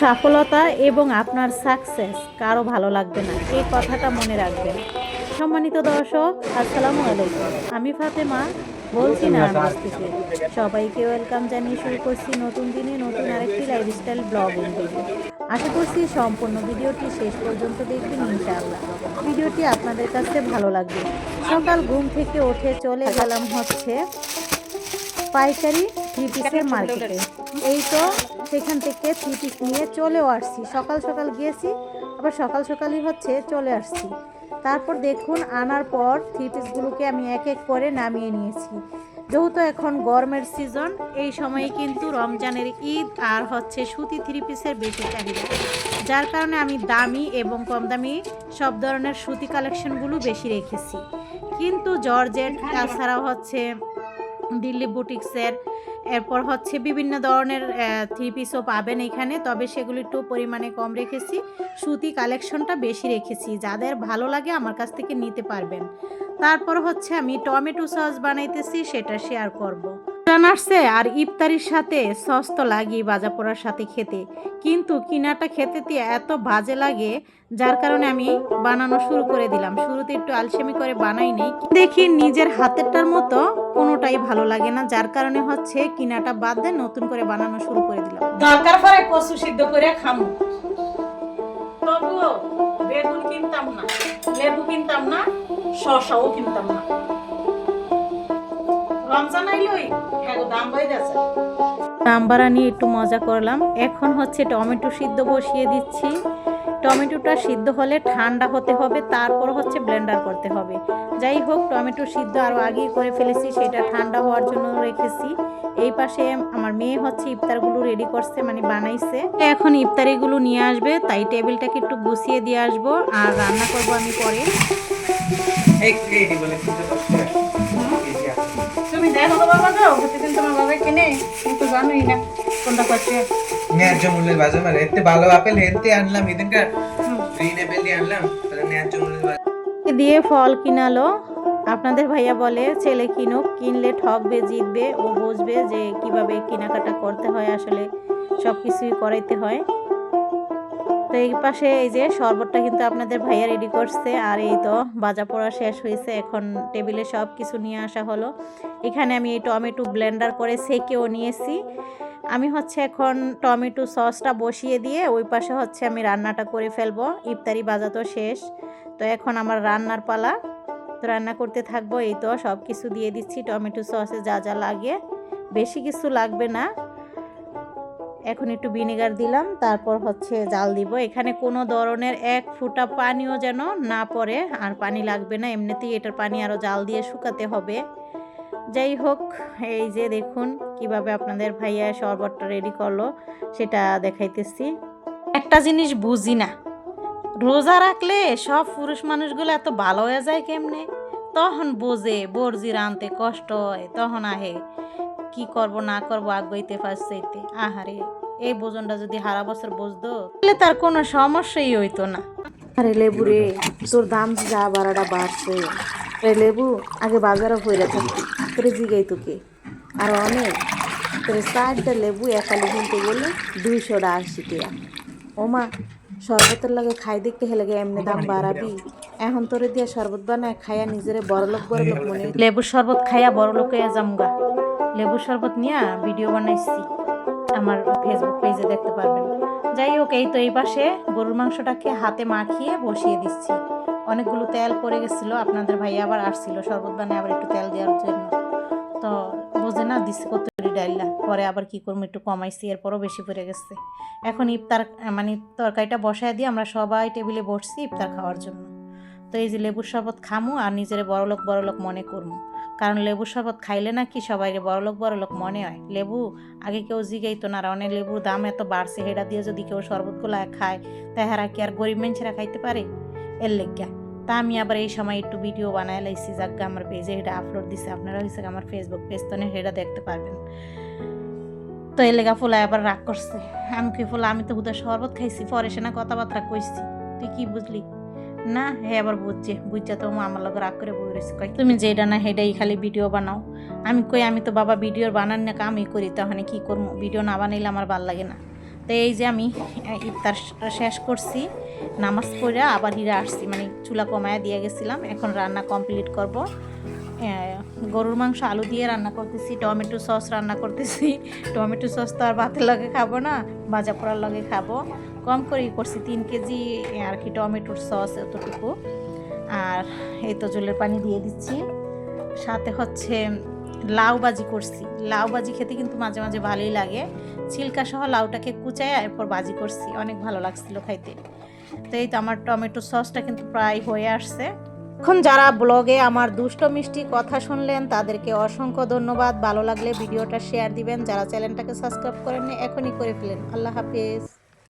সফলতা এবং আপনার সাকসেস কারো ভালো লাগবে না, এই কথাটা মনে রাখবেন। সম্মানিত দর্শক, আসসালামু আলাইকুম। আমি ফাতেমা বলছি নারায়ণগঞ্জ থেকে। সবাইকে ওয়েলকাম জানিয়ে শুরু করছি নতুন দিনে নতুন আরেকটি লাইফস্টাইল ব্লগিং ভিডিও। আশা করছি সম্পূর্ণ ভিডিওটি শেষ পর্যন্ত দেখবেন ইনশাআল্লাহ। ভিডিওটি আপনাদের কাছে ভালো লাগবে। সকাল ঘুম থেকে উঠে চলে গেলাম হচ্ছে পাইকারি থ্রি পিসের মার্কেটে। এই তো সেখান থেকে থ্রি পিস নিয়ে চলেও আসছি। সকাল সকাল গিয়েছি, আবার সকাল সকালই হচ্ছে চলে আসছি। তারপর দেখুন, আনার পর থ্রি পিসগুলোকে আমি এক এক করে নামিয়ে নিয়েছি। যেহেতু এখন গরমের সিজন, এই সময়ে কিন্তু রমজানের ঈদ আর হচ্ছে সুতি থ্রি পিসের বেশি চাহিদা, যার কারণে আমি দামি এবং কম দামি সব ধরনের সুতি কালেকশনগুলো বেশি রেখেছি। কিন্তু জর্জেট, তাছাড়াও হচ্ছে দিল্লি বুটিক্সের, এরপর হচ্ছে বিভিন্ন ধরনের থ্রি পিসও পাবেন এখানে, তবে সেগুলো একটু পরিমাণে কম রেখেছি। সুতি কালেকশনটা বেশি রেখেছি, যাদের ভালো লাগে আমার কাছ থেকে নিতে পারবেন। তারপর হচ্ছে আমি টমেটো সস বানাইতেছি, সেটা শেয়ার করব। আসছে আর ইফতারির সাথে সস তো লাগেই ভাজা পোড়ার সাথে খেতে, কিন্তু কিনাটা খেতে দিয়ে এত বাজে লাগে, যার কারণে আমি বানানো শুরু করে দিলাম। শুরুতে একটু আলসেমি করে বানাই নেই, দেখি নিজের হাতেরটার মতো কোনোটাই ভালো লাগে না, যার কারণে হচ্ছে কিনাটা বাদ দিয়ে নতুন করে বানানো শুরু করে দিলাম। দরকার পড়ে কচু সিদ্ধ করে খামু, তবুও বেগুন কিনতাম না, লেবু কিনতাম না, শসাও কিনতাম না। রমজান আইলই দাম বাড়া নিয়ে একটু মজা করলাম। এখন হচ্ছে টমেটো সিদ্ধ বসিয়ে দিচ্ছি। টমেটোটা সিদ্ধ হলে ঠান্ডা হতে হবে, তারপর হচ্ছে ব্লেন্ডার করতে হবে। যাই হোক, টমেটো সিদ্ধ আরও আগেই করে ফেলেছি, সেটা ঠান্ডা হওয়ার জন্য রেখেছি। এই পাশে আমার মেয়ে হচ্ছে ইফতারগুলো রেডি করছে, মানে বানাইছে। এখন ইফতারিগুলো নিয়ে আসবে, তাই টেবিলটাকে একটু গুছিয়ে দিয়ে আসবো, আর রান্না করবো আমি পরে। তুমি দেখো তো বাবা, দাও প্রতিদিন তোমার বাবা কিনে, কিন্তু জানোই না কোনটা করছে। ন্যায্য মূল্যের বাজার মানে এতে ভালো আপেল হেলতে আনলাম, এদিনকার গ্রিন আপেল দিয়ে আনলাম, তাহলে ন্যায্য মূল্যের বাজার দিয়ে ফল কিনালো। আপনাদের ভাইয়া বলে ছেলে কিনুক, কিনলে ঠকবে, জিতবে, ও বুঝবে যে কিভাবে কেনাকাটা করতে হয়, আসলে সব কিছুই করাইতে হয়। তো এই পাশে এই যে শরবতটা কিন্তু আপনাদের ভাইয়া রেডি করছে, আর এই তো ভাজা পোড়া শেষ হয়েছে। এখন টেবিলে সব কিছু নিয়ে আসা হলো। এখানে আমি এই টমেটো ব্লেন্ডার করে সেকেও নিয়েছি। আমি হচ্ছে এখন টমেটো সসটা বসিয়ে দিয়ে ওই পাশে হচ্ছে আমি রান্নাটা করে ফেলবো। ইফতারি বাজা তো শেষ, তো এখন আমার রান্নার পালা। তো রান্না করতে থাকবো। এই তো সব কিছু দিয়ে দিচ্ছি, টমেটো সসে যা যা লাগে, বেশি কিছু লাগবে না। এখন একটু ভিনেগার দিলাম, তারপর হচ্ছে জাল দিব। এখানে কোনো ধরনের এক ফোঁটা পানিও যেন না পড়ে, আর পানি লাগবে না, এমনিতেই এটার পানি আরও জাল দিয়ে শুকাতে হবে। যাই হোক, এই যে দেখুন কিভাবে আপনাদের ভাইয়া শরবতটা রেডি করলো, সেটা দেখাইতেছি। একটা জিনিস বুঝি না, রোজা রাখলে সব পুরুষ মানুষগুলো এত ভালো হয়ে যায় কেমনে? তখন বোঝে বর্জির আনতে কষ্ট হয়, তখন আহে কি করব না করব আগাইতে পারছইতে। আহারে, এই বোঝনটা যদি হারা বছর বুঝতো, তাহলে তার কোনো সমস্যাই হইতো না। আরে লেবু রে, তোর দাম যা বাড়াটা বাড়ছে রে লেবু, আগে বাজারে ভরে থাকতি, তোরে জিগাই তোকে আর অনেক। তোর 4টা লেবু একালি কিনতে গেলে 280 টাকা। ওমা, শরবতের লাগে খাই দেখতে হেলে এমনি দাম বাড়াবি? এখন তোরে দিয়া শরবত বানায় খাইয়া নিজেরে বড়লোক মনে। লেবুর শরবত খাইয়া বড়লোক হইয়া জামগা। লেবুর শরবত নিয়ে ভিডিও বানাইছি, আমার ফেসবুক পেজে দেখতে পারবেন। যাই হোক, এই তো এই পাশে গরুর মাংসটাকে হাতে মাখিয়ে বসিয়ে দিচ্ছি। অনেকগুলো তেল পড়ে গেছিলো, আপনাদের ভাইয়া আবার আসছিল শরবত বানায় আবার একটু তেল দেওয়ার জন্য, তো বোঝে না দিচ্ছি কতরি ডাইলা, পরে আবার কি করবো একটু কমাইছি, এরপরও বেশি পড়ে গেছে। এখন ইফতার মানে তরকারিটা বসায় দিয়ে আমরা সবাই টেবিলে বসছি ইফতার খাওয়ার জন্য। তো এই যে লেবুর শরবত খামু আর নিজেরে বড়লোক মনে করবো, কারণ লেবুর শরবত খাইলে নাকি সবাই বড়লোক মনে হয়। লেবু আগে কেউ জিগাইতো না, অনেক লেবুর দাম এত বাড়ছে, হেটা দিয়ে যদি কেউ শরবতগুলো খায় তাহারা কি আর গরিব মানুষেরা খাইতে পারে? এর লেগা তা আমি আবার এই সময় একটু ভিডিও বানায় লাইছি, যাকে আমার পেজে এটা আপলোড দিছে, আপনারা হয়েছে আমার ফেসবুক পেজ, তো সেটা দেখতে পারবেন। তো এর লেগা ফুলা আবার রাগ করছে। আমি কি ফুলা, আমি তো হুদা শরবত খাইছি, পরে সে না কথাবার্তা কইছি, তুই কি বুঝলি না? হে আবার বুঝছে তো আমার লগে রাগ করে বই রয়েছে, কয় তুমি যেটা না হেডাই খালি ভিডিও বানাও। আমি কই আমি তো বাবা ভিডিওর বানান না কামই করি, তাহলে কি করবো, ভিডিও না বানাইলে আমার ভাল লাগে না। তো এই যে আমি ইফতার শেষ করছি, নামাজ পড়ে আবার হিরা আসছি, মানে চুলা কমায়া দিয়ে গেছিলাম। এখন রান্না কমপ্লিট করব। গরুর মাংস আলু দিয়ে রান্না করতেছি, টমেটো সস রান্না করতেছি। টমেটো সস তো আর ভাতের লগে খাবো না, ভাজা পোড়ার লগে খাবো। কম করেই করছি, 3 কেজি আর কি টমেটোর সস এতটুকু। আর এই তো জলের পানি দিয়ে দিচ্ছি। সাথে হচ্ছে লাউ ভাজি করছি। লাউ ভাজি খেতে কিন্তু মাঝে মাঝে ভালোই লাগে। ছিলকা সহ লাউটাকে কুচায় এরপর ভাজি করছি, অনেক ভালো লাগছিল খাইতে। তো এই তো আমার টমেটো সসটা কিন্তু প্রায় হয়ে আসছে। এখন যারা ব্লগে আমার দুষ্ট মিষ্টি কথা শুনলেন তাদেরকে অসংখ্য ধন্যবাদ। ভালো লাগলে ভিডিওটা শেয়ার দিবেন। যারা চ্যানেলটাকে সাবস্ক্রাইব করেননি এখনই করে ফেলেন। আল্লাহ হাফেজ।